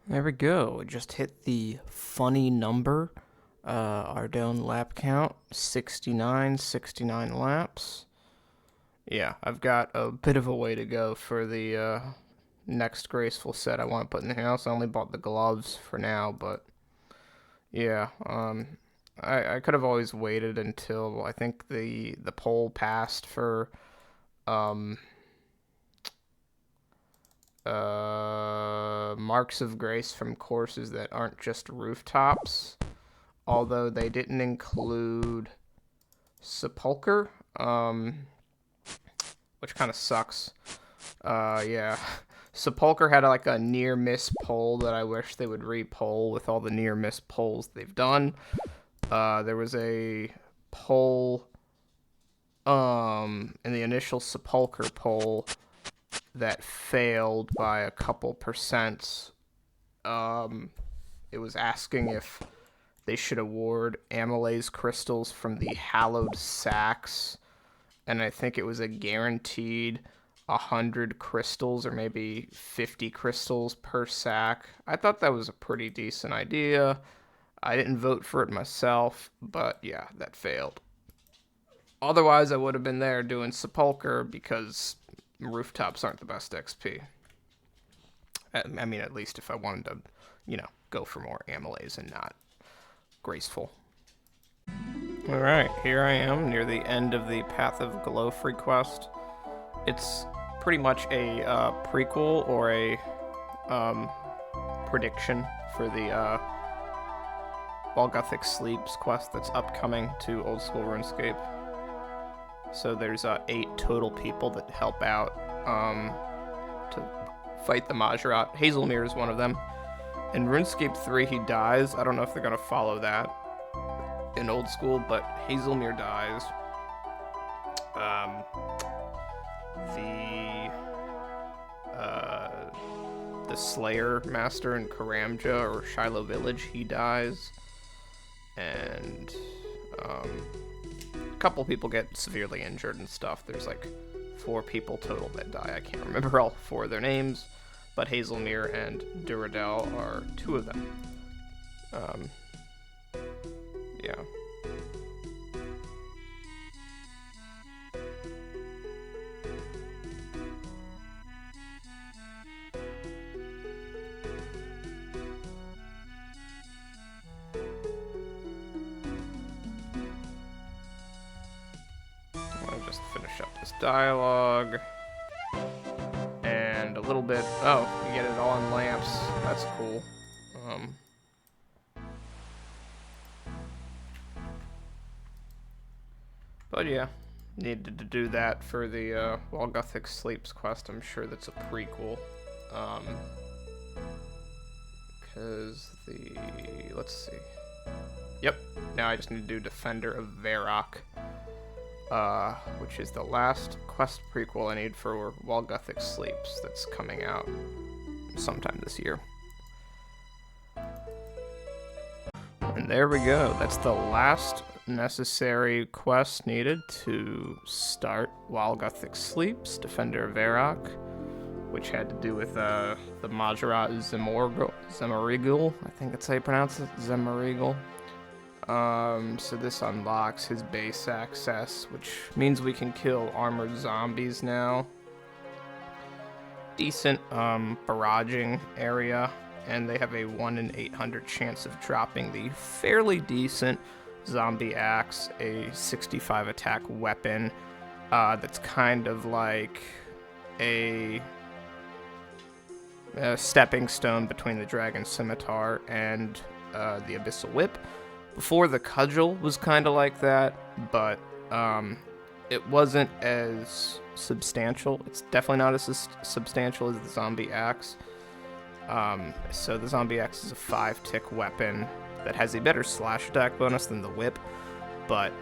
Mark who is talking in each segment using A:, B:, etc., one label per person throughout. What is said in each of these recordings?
A: There we go. It just hit the funny number. Our down lap count 69 laps. Yeah, I've got a bit of a way to go for the next graceful set I want to put in the house. I only bought the gloves for now, but yeah, I could have always waited until I think the poll passed for um, marks of grace from courses that aren't just rooftops, although they didn't include Sepulcher, which kind of sucks. Yeah. Sepulcher had like a near miss poll that I wish they would re-poll with all the near miss polls they've done. There was a poll in the initial Sepulcher poll that failed by a couple percent. It was asking if they should award amylase crystals from the hallowed sacks, and I think it was a guaranteed 100 crystals or maybe 50 crystals per sack. I thought that was a pretty decent idea. I didn't vote for it myself, but yeah, that failed. Otherwise, I would have been there doing Sepulcher because rooftops aren't the best XP. I mean, at least if I wanted to, go for more amylase and not graceful. Alright, here I am near the end of the Path of Glowfree quest. It's pretty much a prequel or a prediction for the Walguthic Sleeps quest that's upcoming to Old School RuneScape. So there's 8 total people that help out to fight the Majorat. Hazelmere is one of them. In RuneScape 3, he dies. I don't know if they're going to follow that in Old School, but Hazelmere dies. The Slayer Master in Karamja or Shiloh Village, he dies. And a couple people get severely injured and stuff. There's like 4 people total that die. I can't remember all 4 of their names, but Hazelmere and Duradel are 2 of them. Yeah. I'll just finish up this dialogue. And a little bit... Oh, you get it all in lamps. That's cool. But yeah, needed to do that for the Walguthic Sleeps quest. I'm sure that's a prequel. Because let's see. Yep, now I just need to do Defender of Varrock, which is the last quest prequel I need for Walguthic Sleeps that's coming out sometime this year. And there we go. That's the last necessary quest needed to start Walguthic Sleeps, Defender of Varrock, which had to do with the Majorat Zemorigal. I think that's how you pronounce it, Zemorigal. So this unlocks his base access, which means we can kill armored zombies now. Decent barraging area, and they have a 1 in 800 chance of dropping the fairly decent zombie axe, a 65 attack weapon that's kind of like a stepping stone between the dragon scimitar and the abyssal whip. Before, the cudgel was kind of like that, but it wasn't as substantial. It's definitely not as substantial as the zombie axe. So the zombie axe is a 5-tick weapon that has a better slash attack bonus than the whip, but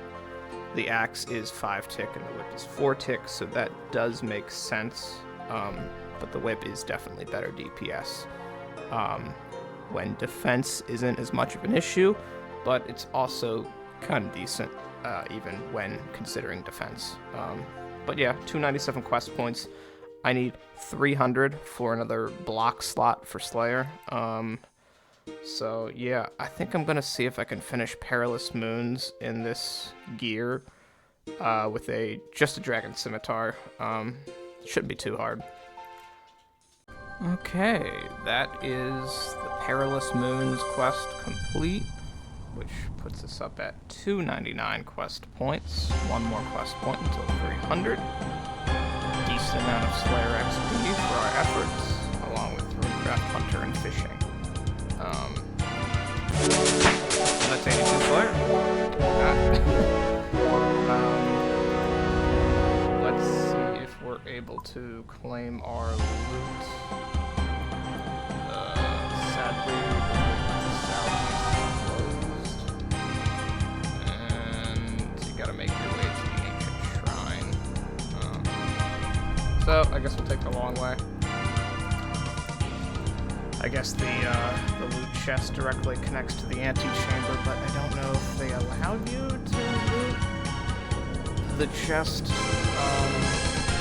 A: the axe is 5-tick and the whip is 4-tick, so that does make sense. But the whip is definitely better DPS when defense isn't as much of an issue, but it's also kind of decent even when considering defense. But yeah, 297 quest points. I need 300 for another block slot for Slayer. So yeah, I think I'm gonna see if I can finish Perilous Moons in this gear with just a Dragon Scimitar. Shouldn't be too hard. Okay, that is the Perilous Moons quest complete, which puts us up at 299 quest points. One more quest point until 300. Decent amount of Slayer XP for our efforts, along with Runecraft Hunter and fishing. That's 82 Slayer. Let's see if we're able to claim our loot. Sadly, the southeast is closed. And you gotta make your way to the ancient shrine. So, I guess we'll take the long way. I guess the loot chest directly connects to the antechamber, but I don't know if they allowed you to loot the chest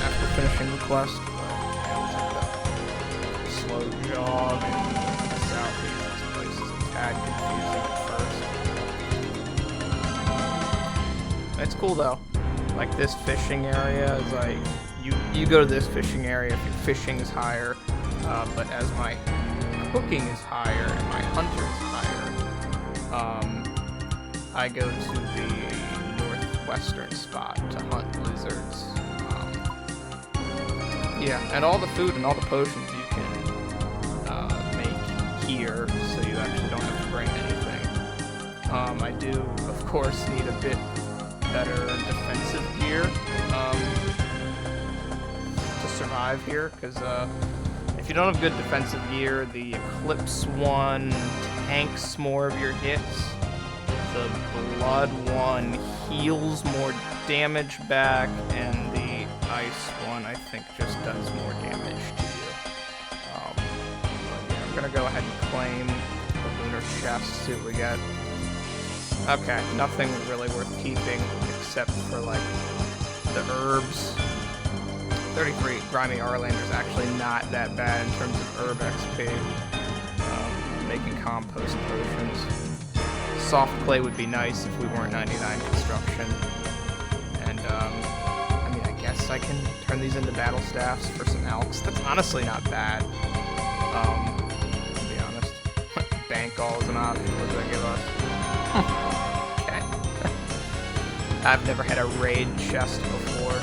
A: after finishing the quest. But yeah, we'll take the slow jog in the southeast. This place is a tad confusing at first. It's cool though. Like this fishing area is like you go to this fishing area if your fishing is higher, but as my cooking is higher and my hunter is higher, I go to the northwestern spot to hunt lizards. Yeah, and all the food and all the potions you can make here, so you actually don't have to bring anything. I do, of course, need a bit better defensive gear to survive here, because if you don't have good defensive gear, the Eclipse one tanks more of your hits. The Blood one heals more damage back, and the Ice one, I think, just does more damage to you. But yeah, I'm gonna go ahead and claim the Lunar Chest, see what we get. Okay, nothing really worth keeping, except for, like, the herbs. 33 Grimy Arlander is actually not that bad in terms of herb XP. Making compost potions. Soft clay would be nice if we weren't 99 construction. And, I mean, I guess I can turn these into battle staffs for some elks. That's honestly not bad. To be honest. Bank all is an option. What does that give us? Okay. I've never had a raid chest before.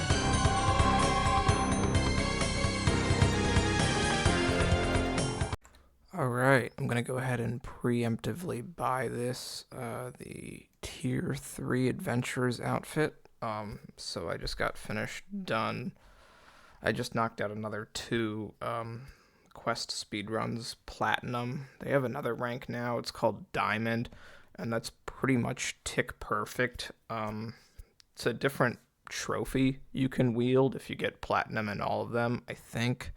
A: Alright, I'm gonna go ahead and preemptively buy this, the Tier 3 Adventurers outfit. So I just got finished done. I just knocked out another 2 quest speedruns Platinum. They have another rank now, it's called Diamond, and that's pretty much tick perfect. It's a different trophy you can wield if you get Platinum in all of them, I think.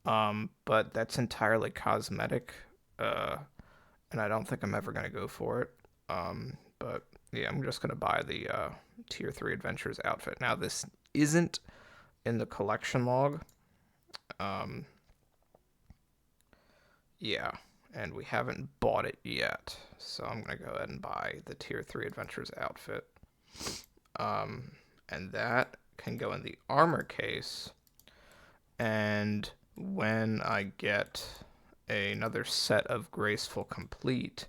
A: But that's entirely cosmetic, and I don't think I'm ever going to go for it. But yeah, I'm just going to buy the Tier 3 Adventures outfit. Now, this isn't in the collection log. Yeah, and we haven't bought it yet, so I'm going to go ahead and buy the Tier 3 Adventures outfit. And that can go in the armor case, and when I get another set of Graceful Complete,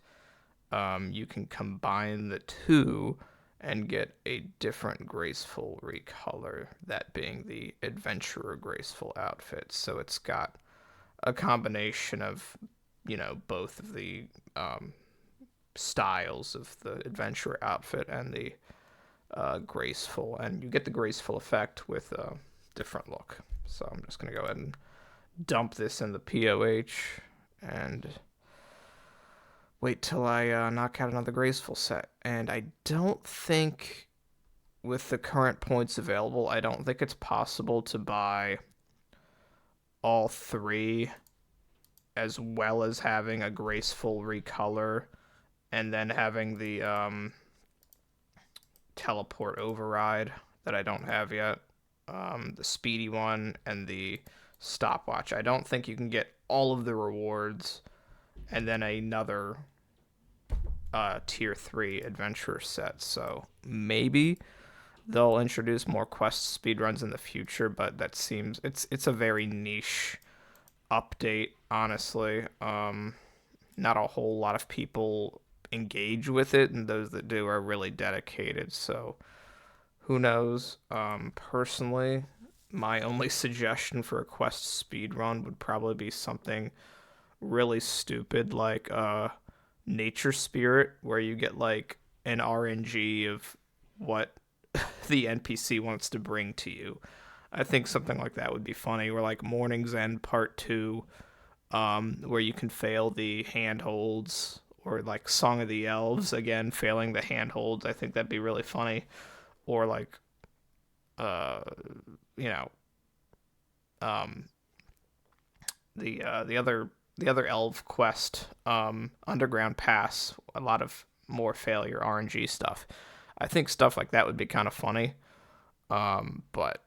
A: you can combine the two and get a different Graceful recolor, that being the Adventurer Graceful outfit. So it's got a combination of, both of the styles of the Adventurer outfit and the Graceful, and you get the Graceful effect with a different look. So I'm just going to go ahead and dump this in the POH and wait till I knock out another Graceful set. And I don't think, with the current points available, I don't think it's possible to buy all 3 as well as having a Graceful recolor and then having the teleport override that I don't have yet. the speedy one, and the stopwatch. I don't think you can get all of the rewards and then another tier 3 adventure set. So maybe they'll introduce more quest speedruns in the future, but that seems it's a very niche update, honestly. Not a whole lot of people engage with it, and those that do are really dedicated. So who knows? Personally, my only suggestion for a quest speedrun would probably be something really stupid like Nature Spirit, where you get like an RNG of what the NPC wants to bring to you. I think something like that would be funny, or like Morning's End Part 2, where you can fail the handholds, or like Song of the Elves, again, failing the handholds. I think that'd be really funny. Or like, uh, you know, um, the other elf quest, Underground Pass, a lot of more failure RNG stuff. I think stuff like that would be kind of funny, but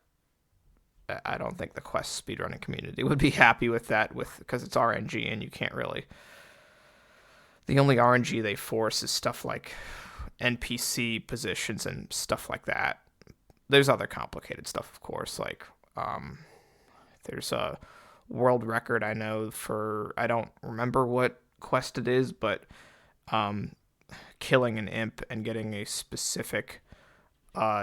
A: I don't think the quest speedrunning community would be happy with that, with because it's RNG and you can't really. The only RNG they force is stuff like NPC positions and stuff like that. There's other complicated stuff, of course, like there's a world record I know for, I don't remember what quest it is, but um, killing an imp and getting a specific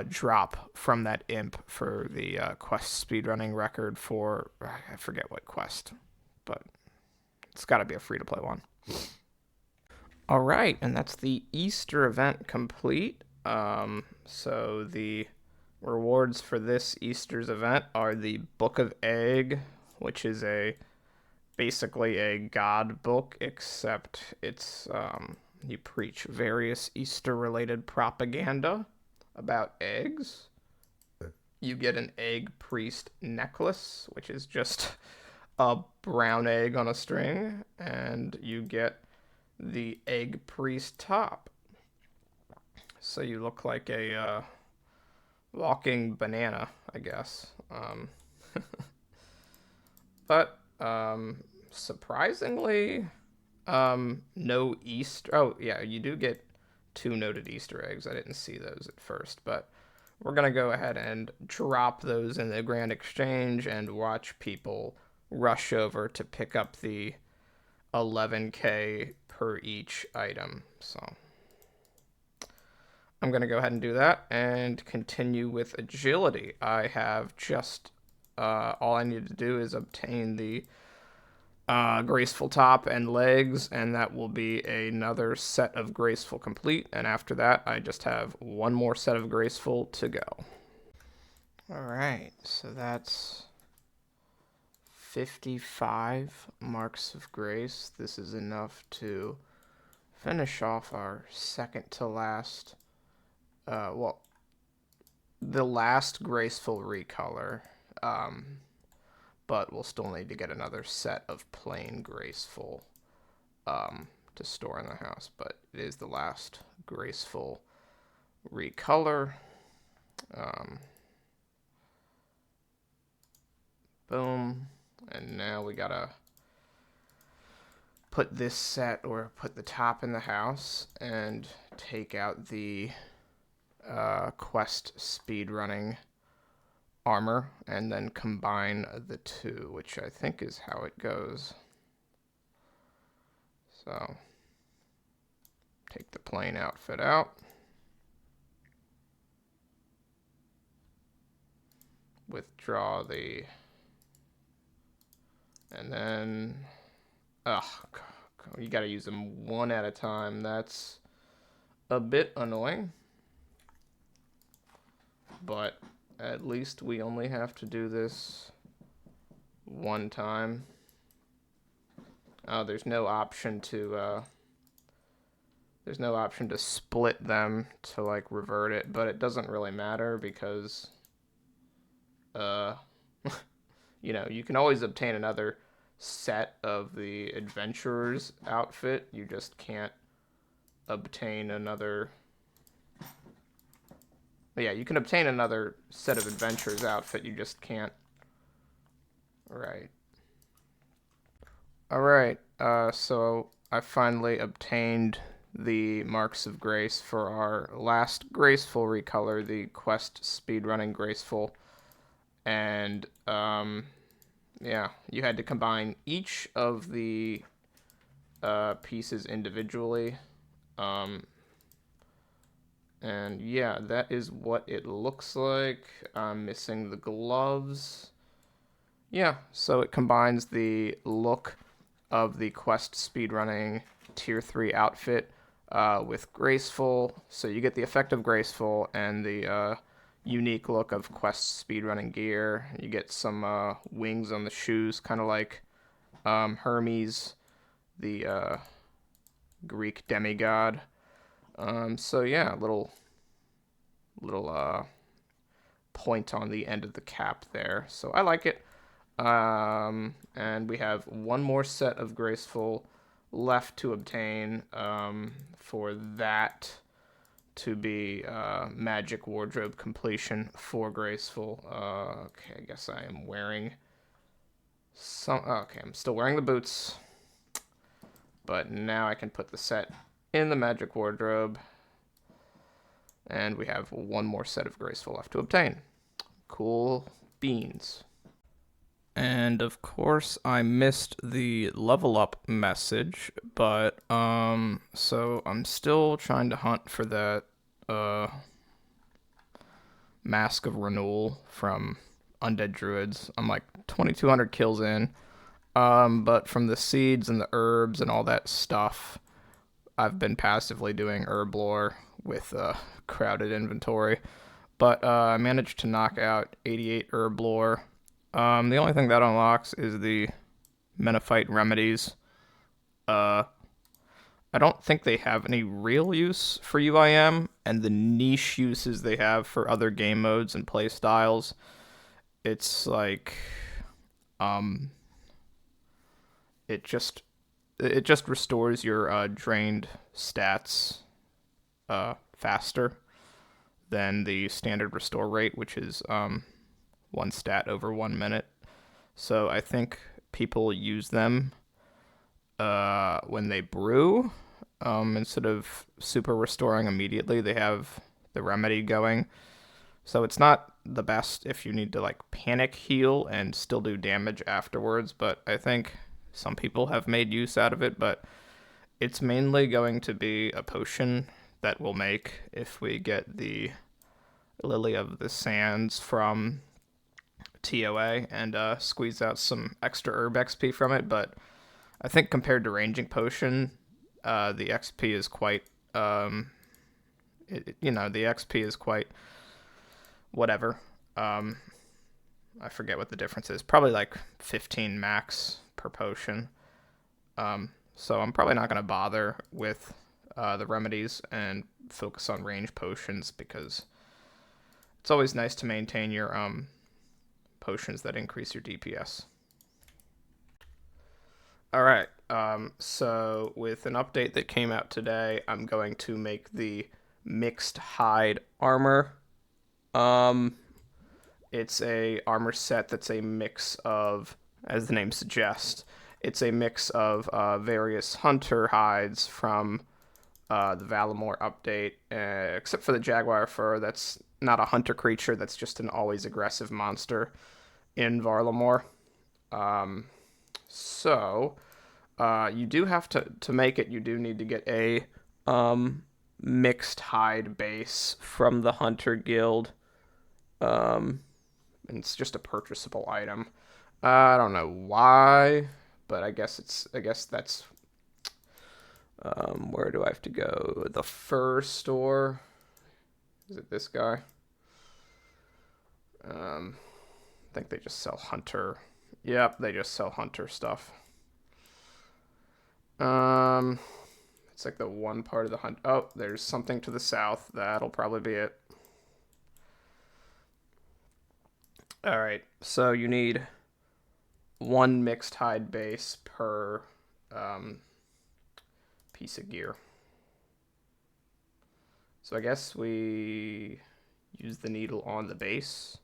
A: drop from that imp for the quest speedrunning record for, I forget what quest, but it's got to be a free to play one. All right, and that's the Easter event complete. So the rewards for this Easter's event are the Book of Egg, which is basically a god book, except it's you preach various Easter related propaganda about eggs. You get an egg priest necklace, which is just a brown egg on a string, and you get the egg priest top. So you look like a walking banana, I guess. But surprisingly, no Easter. Oh yeah, you do get 2 noted Easter eggs. I didn't see those at first, but we're gonna go ahead and drop those in the Grand Exchange and watch people rush over to pick up the 11K per each item. So I'm going to go ahead and do that and continue with agility. I have just all I need to do is obtain the graceful top and legs, and that will be another set of graceful complete. And after that, I just have one more set of graceful to go. All right, so that's 55 marks of grace. This is enough to finish off our second to last, the last graceful recolor, but we'll still need to get another set of plain graceful to store in the house, but it is the last graceful recolor. Boom. And now we gotta put this set, or put the top in the house, and take out the quest speedrunning armor, and then combine the two, which I think is how it goes. So take the plain outfit out, withdraw the, and then you gotta use them one at a time. That's a bit annoying, but at least we only have to do this one time. Oh, there's no option to split them to like revert it, but it doesn't really matter because you can always obtain another set of the adventurer's outfit. You just can't obtain another Yeah, you can obtain another set of adventures outfit, you just can't. Right. Alright, so I finally obtained the Marks of Grace for our last Graceful recolor, the Quest Speedrunning Graceful. And, yeah, you had to combine each of the pieces individually. And yeah, that is what it looks like. I'm missing the gloves. Yeah, so it combines the look of the Quest speedrunning Tier 3 outfit with Graceful. So you get the effect of Graceful and the unique look of Quest speedrunning gear. You get some wings on the shoes, kind of like Hermes, the Greek demigod. So yeah, little point on the end of the cap there. So I like it. And we have one more set of Graceful left to obtain for that to be Magic Wardrobe completion for Graceful. Okay, I guess I am wearing some. Okay, I'm still wearing the boots, but now I can put the set in the Magic Wardrobe. And we have one more set of Graceful left to obtain. Cool beans. And of course, I missed the level up message, but so I'm still trying to hunt for that Mask of Renewal from Undead Druids. I'm like 2,200 kills in, but from the seeds and the herbs and all that stuff, I've been passively doing herb lore with crowded inventory. But I managed to knock out 88 herb lore. The only thing that unlocks is the Menophyte remedies. I don't think they have any real use for UIM, and the niche uses they have for other game modes and play styles, it's like, it just restores your drained stats faster than the standard restore rate, which is one stat over 1 minute. So I think people use them when they brew. Instead of super restoring immediately, they have the remedy going. So it's not the best if you need to like panic heal and still do damage afterwards, but I think some people have made use out of it, but it's mainly going to be a potion that we'll make if we get the Lily of the Sands from TOA and squeeze out some extra herb XP from it. But I think compared to ranging potion, the XP is quite, the XP is quite whatever. I forget what the difference is. Probably like 15 max per potion. So I'm probably not going to bother with the remedies and focus on range potions because it's always nice to maintain your potions that increase your DPS. Alright, so with an update that came out today, I'm going to make the mixed hide armor. It's a armor set that's a mix of, as the name suggests, it's a mix of various hunter hides from the VarlaMORE update, except for the jaguar fur. That's not a hunter creature, that's just an always aggressive monster in VarlaMORE. So you do have to make it, you do need to get a mixed hide base from the Hunter Guild. And it's just a purchasable item. I don't know why, but I guess that's where do I have to go? The fur store. Is it this guy? I think they just sell hunter. Yep, they just sell hunter stuff. It's like the one part of the hunt. Oh, there's something to the south. That'll probably be it. All right, so you need one mixed hide base per piece of gear. So I guess we use the needle on the base.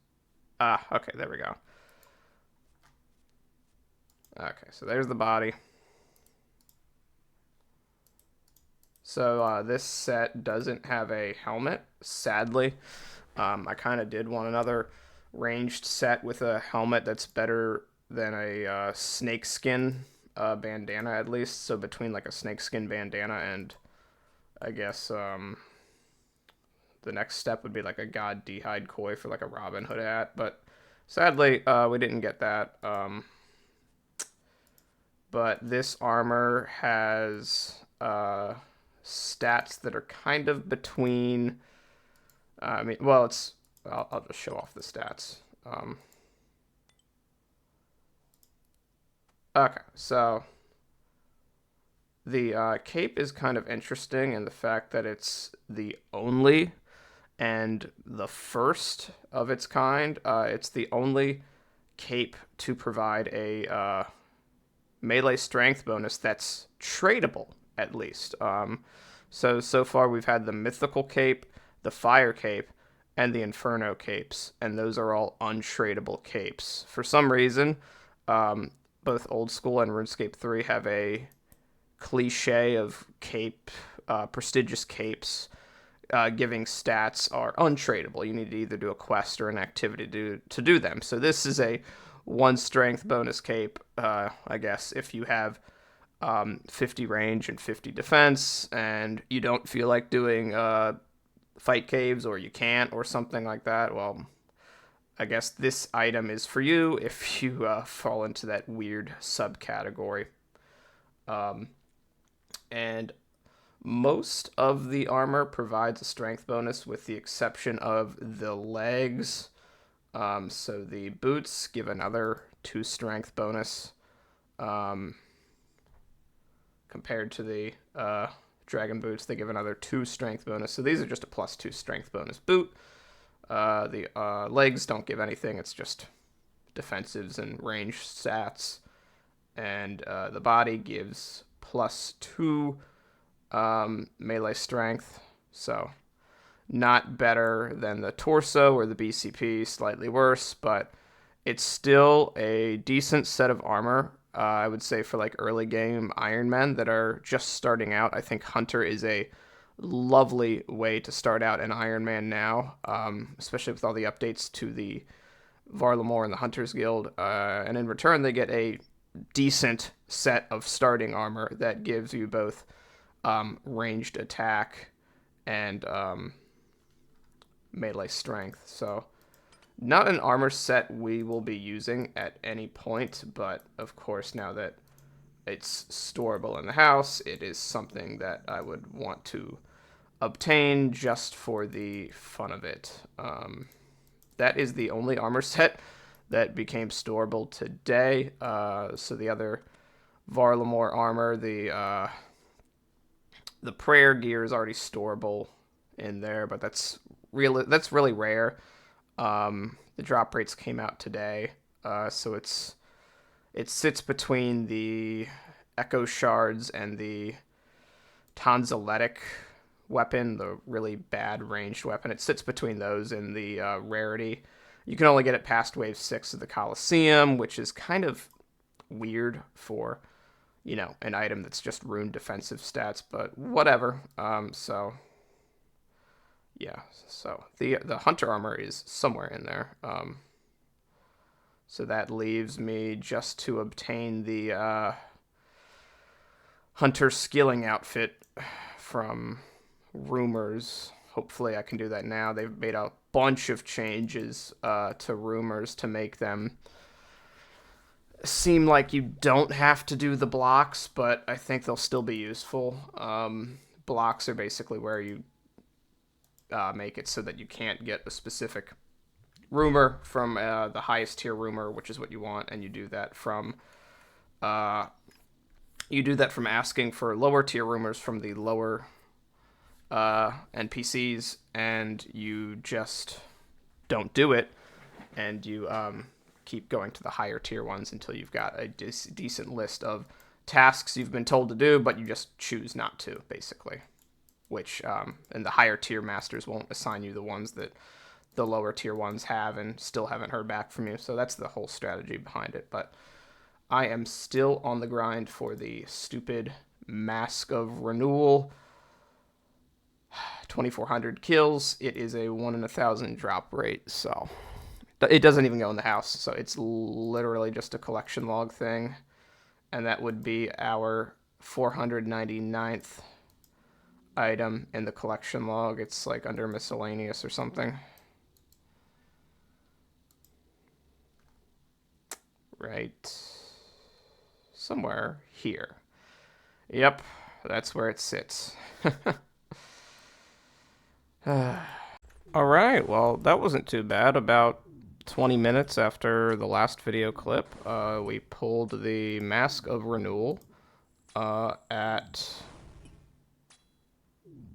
A: Ah, okay, there we go. Okay, so there's the body. So this set doesn't have a helmet, sadly. I kind of did want another ranged set with a helmet that's better than a snakeskin bandana, at least. So between like a snakeskin bandana and I guess the next step would be like a god d'hide koi for like a Robin Hood hat. But sadly, we didn't get that. But this armor has stats that are kind of between. I mean, well, it's. I'll just show off the stats. Okay, so the cape is kind of interesting in the fact that it's the only and the first of its kind. It's the only cape to provide a melee strength bonus that's tradable, at least. So far we've had the mythical cape, the fire cape, and the inferno capes, and those are all untradable capes. For some reason, both old school and RuneScape 3 have a cliche of prestigious capes giving stats are untradable. You need to either do a quest or an activity to do them. So this is a one strength bonus cape, I guess, if you have 50 range and 50 defense, and you don't feel like doing fight caves, or you can't, or something like that. Well, I guess this item is for you if you fall into that weird subcategory. And most of the armor provides a strength bonus with the exception of the legs. So the boots give another 2 strength bonus compared to the dragon boots. They give another 2 strength bonus. So these are just a +2 strength bonus boot. The legs don't give anything. It's just defensives and range stats. And the body gives +2 melee strength. So not better than the torso or the BCP, slightly worse, but it's still a decent set of armor. I would say for like early game Iron Men that are just starting out, I think Hunter is a lovely way to start out an Iron Man now, especially with all the updates to the VarlaMORE and the Hunters Guild. And in return, they get a decent set of starting armor that gives you both ranged attack and melee strength. So not an armor set we will be using at any point, but of course now that it's storable in the house, it is something that I would want to obtain just for the fun of it. That is the only armor set that became storable today. So the other VarlaMORE armor, the prayer gear is already storable in there, but that's really rare. The drop rates came out today, so it sits between the Echo Shards and the Tonzilletic weapon, the really bad ranged weapon. It sits between those and the rarity. You can only get it past Wave 6 of the Coliseum, which is kind of weird for, an item that's just rune defensive stats, but whatever. So the Hunter armor is somewhere in there. So that leaves me just to obtain the Hunter skilling outfit from Rumors. Hopefully I can do that now. They've made a bunch of changes to Rumors to make them seem like you don't have to do the blocks, but I think they'll still be useful. Blocks are basically where you make it so that you can't get a specific rumor from the highest tier rumor, which is what you want, and you do that from asking for lower tier rumors from the lower NPCs, and you just don't do it, and you keep going to the higher tier ones until you've got a decent list of tasks you've been told to do, but you just choose not to, basically. Which and the higher tier masters won't assign you the ones that the lower tier ones have and still haven't heard back from you. So that's the whole strategy behind it. But I am still on the grind for the stupid Mask of Renewal. 2,400 kills. It is a 1 in 1,000 drop rate, so it doesn't even go in the house. So it's literally just a collection log thing, and that would be our 499th item in the collection log. It's like under miscellaneous or something. Right somewhere here. Yep, that's where it sits. Alright, well, that wasn't too bad. About 20 minutes after the last video clip, we pulled the Mask of Renewal at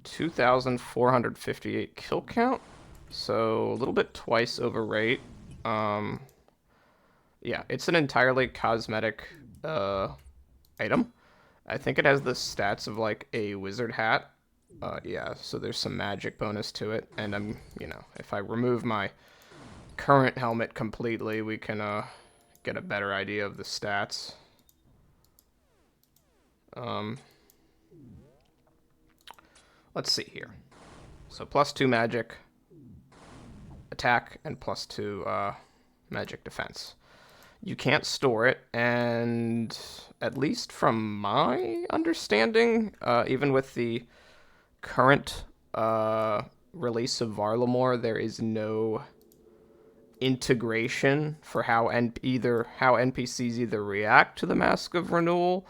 A: 2,458 kill count, so a little bit twice over rate. Yeah, it's an entirely cosmetic item. I think it has the stats of like a wizard hat. Yeah, so there's some magic bonus to it, and if I remove my current helmet completely, we can get a better idea of the stats. Let's see here. So +2 magic attack and +2 magic defense. You can't store it, and at least from my understanding, even with the current release of VarlaMORE, there is no integration for how NPCs either react to the Mask of Renewal,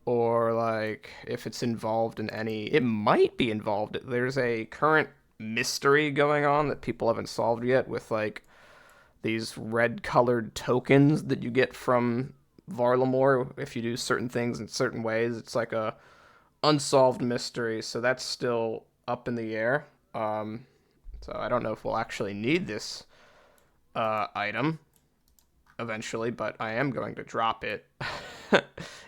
A: or like if it's involved in any. It might be involved. There's a current mystery going on that people haven't solved yet with like these red colored tokens that you get from VarlaMORE if you do certain things in certain ways. It's like a unsolved mystery, so that's still up in the air. So I don't know if we'll actually need this item eventually, but I am going to drop it.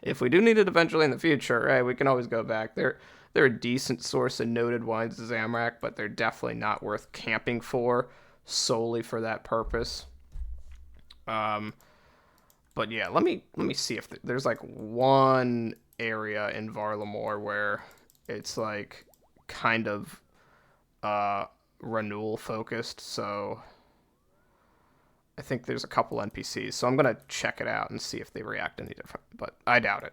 A: If we do need it eventually in the future, hey, we can always go back. They're a decent source of noted wines of Zamorak, but they're definitely not worth camping for solely for that purpose. But yeah, let me see if there's like one area in VarlaMORE where it's like kind of renewal focused. So I think there's a couple NPCs, so I'm gonna check it out and see if they react any different, but I doubt it.